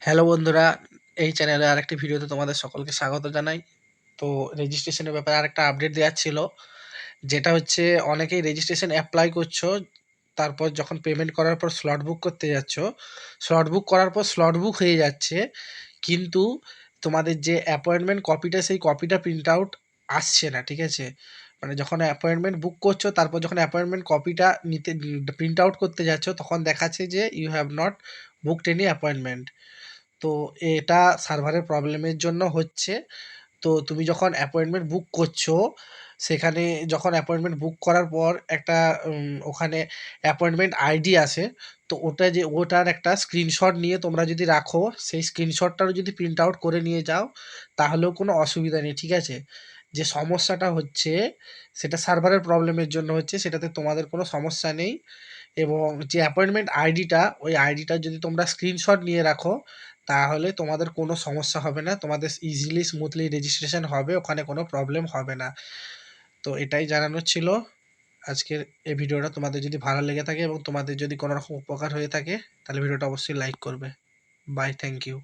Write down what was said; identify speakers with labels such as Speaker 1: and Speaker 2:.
Speaker 1: Hello বন্ধুরা, এই চ্যানেলে আরেকটি ভিডিওতে তোমাদের সকলকে স্বাগত জানাই। তো রেজিস্ট্রেশনের ব্যাপারে আরেকটা আপডেট দেওয়ার ছিল, যেটা হচ্ছে অনেকেই রেজিস্ট্রেশন অ্যাপ্লাই করছো, তারপর যখন পেমেন্ট করার পর স্লট বুক করতে যাচ্ছ, স্লট বুক করার পর স্লট বুক হয়ে যাচ্ছে, কিন্তু তোমাদের যে অ্যাপয়েন্টমেন্ট কপিটা সেই কপিটা প্রিন্ট আউট আসছে না, ঠিক আছে? মানে যখন অ্যাপয়েন্টমেন্ট বুক করছো, তারপর যখন অ্যাপয়েন্টমেন্ট কপিটা নিতে প্রিন্ট আউট করতে যাচ্ছ, তখন দেখাচ্ছে যে you have not booked any appointment. তো এটা সার্ভারের প্রবলেমের জন্য হচ্ছে। তো তুমি যখন অ্যাপয়েন্টমেন্ট বুক করছো, সেখানে যখন অ্যাপয়েন্টমেন্ট বুক করার পর একটা ওখানে অ্যাপয়েন্টমেন্ট আইডি আসে। তো ওটা যে ওটার একটা স্ক্রিনশট নিয়ে তোমরা যদি রাখো, সেই স্ক্রিনশটটারও যদি প্রিন্ট আউট করে নিয়ে যাও, তাহলেও কোনো অসুবিধা নেই, ঠিক আছে? যে সমস্যাটা হচ্ছে সেটা সার্ভারের প্রবলেমের জন্য হচ্ছে, সেটাতে তোমাদের কোনো সমস্যা নেই। এবং যে অ্যাপয়েন্টমেন্ট আইডিটা, ওই আইডিটা যদি তোমরা স্ক্রিনশট নিয়ে রাখো, তাহলে তোমাদের কোনো সমস্যা হবে না, তোমাদের ইজিলি স্মুথলি রেজিস্ট্রেশন হবে, ওখানে কোনো প্রবলেম হবে না। তো এটাই জানানোর ছিল আজকের এই ভিডিওটা। তোমাদের যদি ভালো লেগে থাকে এবং তোমাদের যদি কোনো রকম উপকার হয়ে থাকে, তাহলে ভিডিওটা অবশ্যই লাইক করবে। Bye, thank you.